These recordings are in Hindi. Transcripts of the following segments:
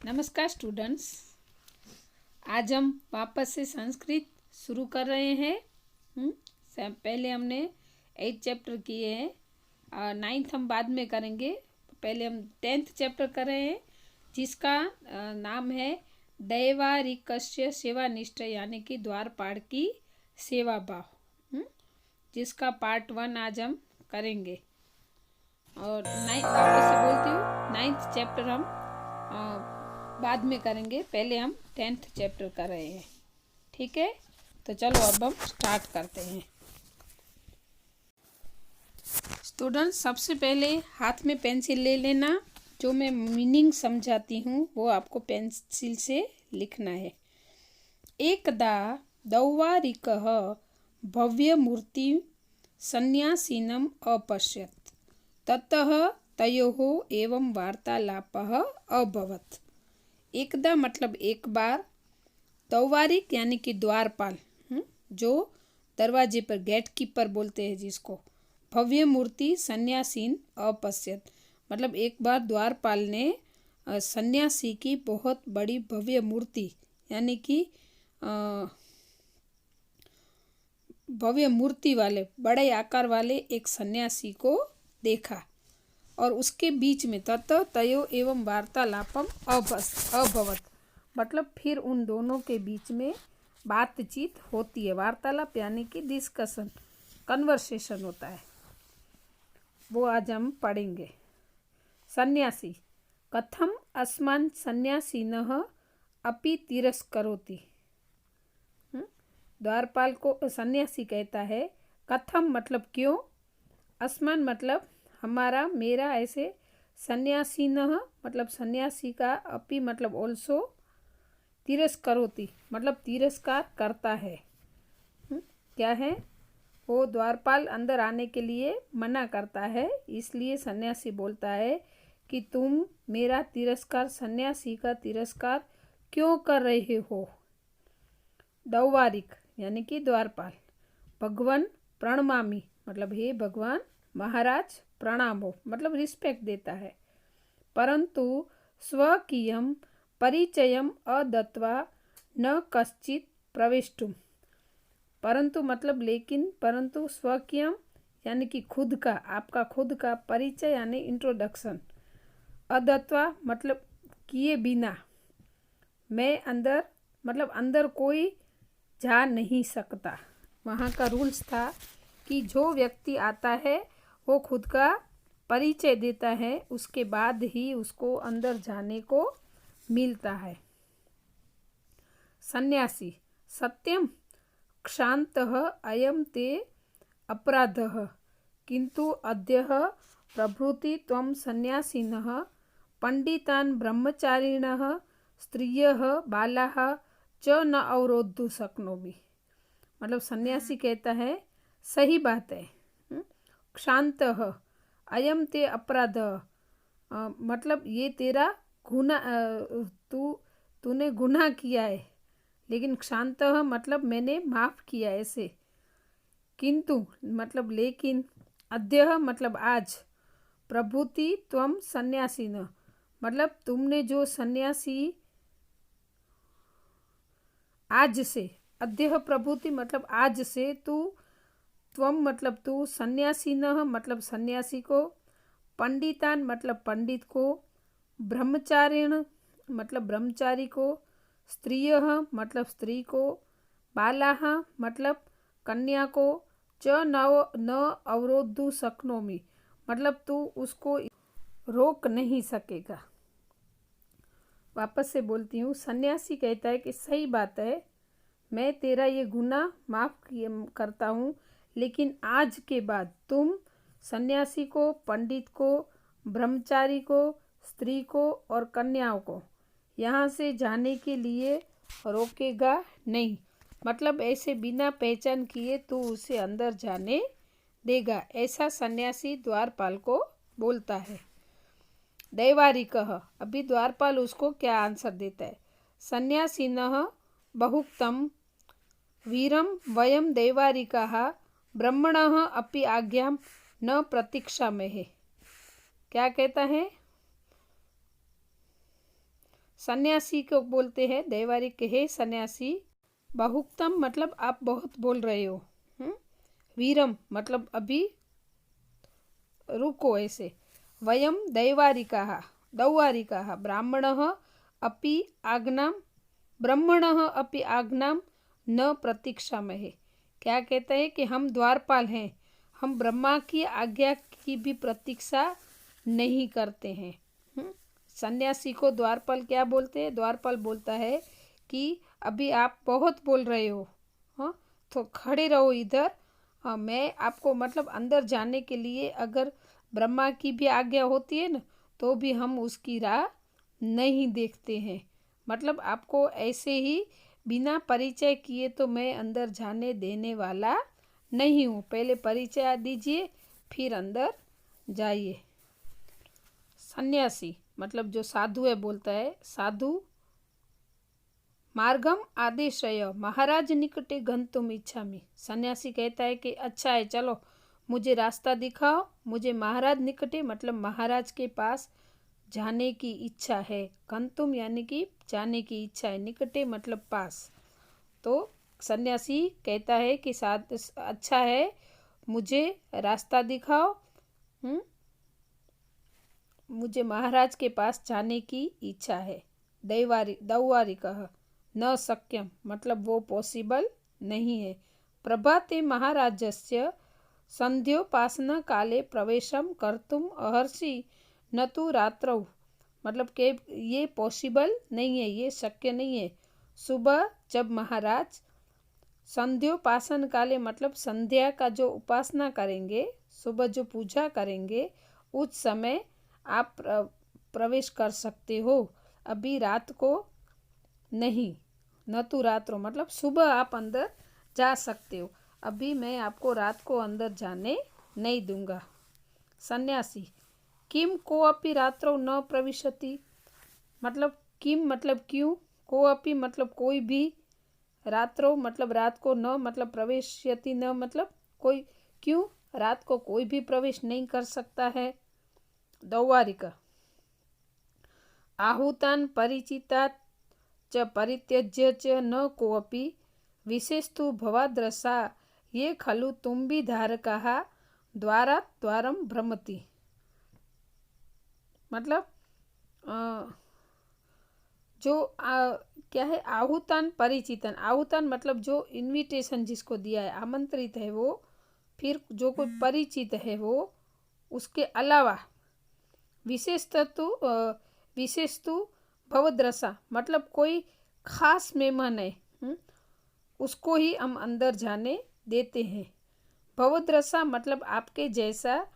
नमस्कार स्टूडेंट्स। आज हम वापस से संस्कृत शुरू कर रहे हैं। पहले हमने 8 चैप्टर किए हैं, 9th हम बाद में करेंगे। पहले हम 10th चैप्टर कर रहे हैं जिसका नाम है दैवारिकस्य सेवानिष्ठ, यानी कि द्वारपाल की सेवा भाव, जिसका पार्ट 1 आज हम करेंगे। और वापस से बोलती हूँ 9th चैप्टर हम बाद में करेंगे, पहले हम 10th चैप्टर कर रहे हैं। ठीक है, तो चलो अब हम स्टार्ट करते हैं। स्टूडेंट्स, सबसे पहले हाथ में पेंसिल ले लेना। जो मैं मीनिंग समझाती हूँ वो आपको पेंसिल से लिखना है। एकदा दौवारिकः भव्यमूर्ति सन्यासिनम् अपश्यत्, ततः तयोः एवं वार्तालापः अभवत्। एकदा मतलब एक बार, दौवारिक यानी कि द्वारपाल, जो दरवाजे पर गेट कीपर बोलते हैं जिसको, भव्य मूर्ति सन्यासीन अपश्यत मतलब एक बार द्वारपाल ने सन्यासी की बहुत बड़ी भव्य मूर्ति यानी कि भव्य मूर्ति वाले बड़े आकार वाले एक सन्यासी को देखा और उसके बीच में ततः तयो एवं वार्तालापम अभवत मतलब फिर उन दोनों के बीच में बातचीत होती है। वार्तालाप यानी कि डिस्कशन, कन्वर्सेशन होता है, वो आज हम पढ़ेंगे। सन्यासी कथम अस्मान् सन्यासिनः अपि तिरस्करोति। द्वारपाल को सन्यासी कहता है, कथम मतलब क्यों, अस्मान् मतलब हमारा, मेरा, ऐसे, सन्यासिनः मतलब सन्यासी का, अपि मतलब ऑल्सो, तिरस्करोति मतलब तिरस्कार करता है। क्या है वो, द्वारपाल अंदर आने के लिए मना करता है, इसलिए सन्यासी बोलता है कि तुम मेरा तिरस्कार, सन्यासी का तिरस्कार क्यों कर रहे हो। दौवारिक यानी कि द्वारपाल, भगवान प्रणमामि मतलब हे भगवान, महाराज प्रणाम हो मतलब रिस्पेक्ट देता है। परंतु स्वकीयं परिचयम अदत्वा न कश्चित प्रवेष्टुम, परंतु मतलब लेकिन, परंतु स्वकीयम यानी कि खुद का, आपका खुद का, परिचय यानी इंट्रोडक्शन, अदत्वा मतलब किए बिना, मैं अंदर मतलब अंदर कोई जा नहीं सकता। वहाँ का रूल्स था कि जो व्यक्ति आता है वो खुद का परिचय देता है, उसके बाद ही उसको अंदर जाने को मिलता है। सन्यासी सत्यम क्षान्तः अयं ते अपराधः, किंतु अद्यः प्रभृति त्वं सन्यासिनः पंडितान् ब्रह्मचारिणः स्त्रियः बालाः च न अवरोद्धुं शक्नोमि मतलब सन्यासी कहता है सही बात है, क्षान्तः अयम ते अपराध मतलब ये तेरा गुनाह, तूने गुनाह किया है, लेकिन क्षान्तः मतलब मैंने माफ़ किया ऐसे, किंतु मतलब लेकिन, अद्यः मतलब आज, प्रभृति त्वं सन्यासिन मतलब तुमने जो सन्यासी, आज से, अद्यः प्रभृति मतलब आज से, तू, त्वम मतलब तू, सन्यासिनः मतलब सन्यासी को, पंडितान मतलब पंडित को, ब्रह्मचारिण मतलब ब्रह्मचारी को, स्त्रियः मतलब स्त्री को, बालाः मतलब कन्या को, च न अवरोद्धुं शक्नोमि मतलब तू उसको रोक नहीं सकेगा। वापस से बोलती हूँ, सन्यासी कहता है कि सही बात है, मैं तेरा ये गुनाह माफ़ करता हूँ, लेकिन आज के बाद तुम सन्यासी को, पंडित को, ब्रह्मचारी को, स्त्री को और कन्याओं को यहाँ से जाने के लिए रोकेगा नहीं, मतलब ऐसे बिना पहचान किए तू उसे अंदर जाने देगा, ऐसा सन्यासी द्वारपाल को बोलता है। दैवारिकः अभी द्वारपाल उसको क्या आंसर देता है, सन्यासिनः बहुक्तं वीरं वयं दैवारिकाः ब्रह्मणः अपि आज्ञां न प्रतीक्षामहे। क्या कहता है, सन्यासी को बोलते हैं दैवारिक के हे सन्यासी। बहुक्तम मतलब आप बहुत बोल रहे हो। वीरम मतलब अभी रुको ऐसे। वयम दैवारिकाः दौवारिकाः ब्राह्मणः अपि आज्ञां ब्रह्मणः अपि आज्ञां न प्रतीक्षामहे। क्या कहते हैं कि हम द्वारपाल हैं, हम ब्रह्मा की आज्ञा की भी प्रतीक्षा नहीं करते हैं। सन्यासी को द्वारपाल क्या बोलते हैं? द्वारपाल बोलता है कि अभी आप बहुत बोल रहे हो, हाँ तो खड़े रहो इधर। हाँ, मैं आपको मतलब अंदर जाने के लिए अगर ब्रह्मा की भी आज्ञा होती है ना तो भी हम उसकी राह नहीं देखते हैं। मतलब आपको ऐसे ही बिना परिचय किए तो मैं अंदर जाने देने वाला नहीं हूँ। पहले परिचय दीजिए फिर अंदर जाइए। सन्यासी मतलब जो साधु है बोलता है, साधु मार्गम आदेशय महाराज निकटे गंतुम इच्छामि। सन्यासी कहता है कि अच्छा है, चलो मुझे रास्ता दिखाओ, मुझे महाराज निकटे मतलब महाराज के पास जाने की इच्छा है। गंतुम यानी कि जाने की इच्छा है, निकटे मतलब पास। तो सन्यासी कहता है कि साथ अच्छा है, मुझे रास्ता दिखाओ, मुझे महाराज के पास जाने की इच्छा है। दौवारिकः न शक्यम मतलब वो पॉसिबल नहीं है। प्रभाते महाराजस्य संध्योपासना काले प्रवेशम कर्तुम अहर्षि न तो रात्रौ मतलब कि ये पॉसिबल नहीं है, ये शक्य नहीं है। सुबह जब महाराज संध्योपासन काले मतलब संध्या का जो उपासना करेंगे, सुबह जो पूजा करेंगे उस समय आप प्रवेश कर सकते हो, अभी रात को नहीं। न तो रात्रो मतलब सुबह आप अंदर जा सकते हो, अभी मैं आपको रात को अंदर जाने नहीं दूंगा। सन्यासी किम कोअपि रात्रौ न प्रविशति मतलब किम मतलब क्यों, कोअपि मतलब कोई भी, रात्रो मतलब रात को, न मतलब प्रवेशयति न मतलब कोई, क्यों रात को कोई भी प्रवेश नहीं कर सकता है। दौवारिक आहूतान परिचितात् च परित्यज्य च न कोऽपि विशेषतु भवाद्रसा ये खलु तुम्बिधारकाः द्वारात् द्वारं भ्रमति। मतलब क्या है, आहूतान परिचितन। आहूतान मतलब जो इनविटेशन जिसको दिया है, आमंत्रित है वो, फिर जो कोई परिचित है वो, उसके अलावा विशेषतु भवद्रसा मतलब कोई खास मेहमान है, उसको ही हम अंदर जाने देते हैं। भवद्रसा मतलब आपके जैसा,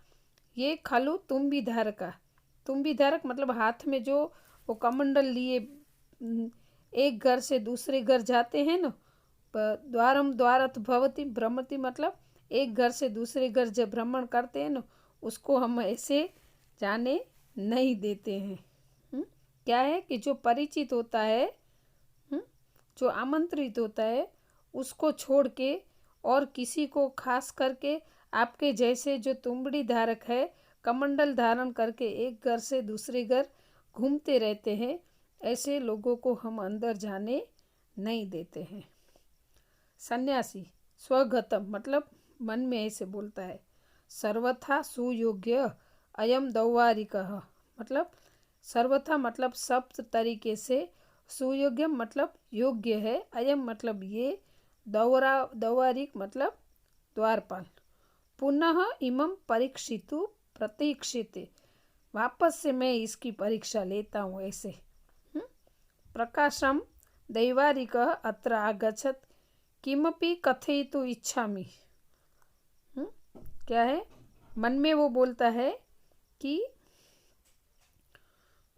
ये खलु तुम्बिधारका, तुम्बिधारक मतलब हाथ में जो वो कमंडल लिए एक घर से दूसरे घर जाते हैं ना, द्वारम द्वारत भवति भ्रमति मतलब एक घर से दूसरे घर जब भ्रमण करते हैं ना, उसको हम ऐसे जाने नहीं देते हैं। क्या है कि जो परिचित होता है, जो आमंत्रित होता है, उसको छोड़ के और किसी को खास करके आपके जैसे जो तुम्बड़ी धारक है, कमंडल धारण करके एक घर से दूसरे घर घूमते रहते हैं, ऐसे लोगों को हम अंदर जाने नहीं देते हैं। सन्यासी स्वगतम मतलब मन में ऐसे बोलता है। सर्वथा सुयोग्य अयम दौवारिकः मतलब सर्वथा मतलब सब तरीके से, सुयोग्य मतलब योग्य है, अयम मतलब ये, दौवारिक मतलब द्वारपाल। पुनः इमं परीक्षितु प्रतीक्षिते वापस से मैं इसकी परीक्षा लेता हूँ ऐसे। प्रकाशम दैवारिकः अत्र आगच्छत् किमपि कथयितुम् इच्छामि। क्या है, मन में वो बोलता है कि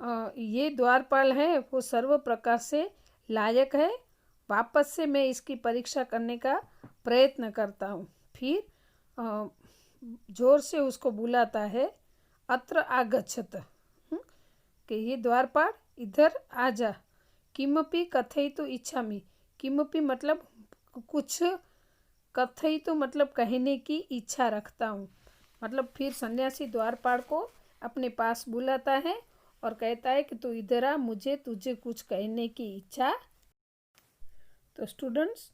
ये द्वारपाल है, वो सर्व प्रकार से लायक है, वापस से मैं इसकी परीक्षा करने का प्रयत्न करता हूँ। फिर जोर से उसको बुलाता है, अत्र आगच्छत कि ये द्वारपाल इधर आ जा। किमपि कथयितुम् इच्छामि, किमपि मतलब कुछ, कथयितुम् मतलब कहने की इच्छा रखता हूँ। मतलब फिर सन्यासी द्वारपाल को अपने पास बुलाता है और कहता है कि तू इधर आ, मुझे तुझे कुछ कहने की इच्छा। तो स्टूडेंट्स,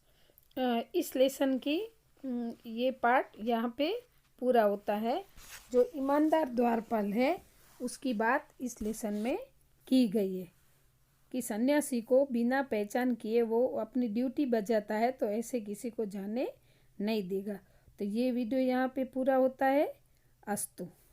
इस लेसन की ये पार्ट यहाँ पे पूरा होता है। जो ईमानदार द्वारपाल है उसकी बात इस लेसन में की गई है कि सन्यासी को बिना पहचान किए वो अपनी ड्यूटी बजाता है तो ऐसे किसी को जाने नहीं देगा। तो ये वीडियो यहाँ पे पूरा होता है। अस्तु।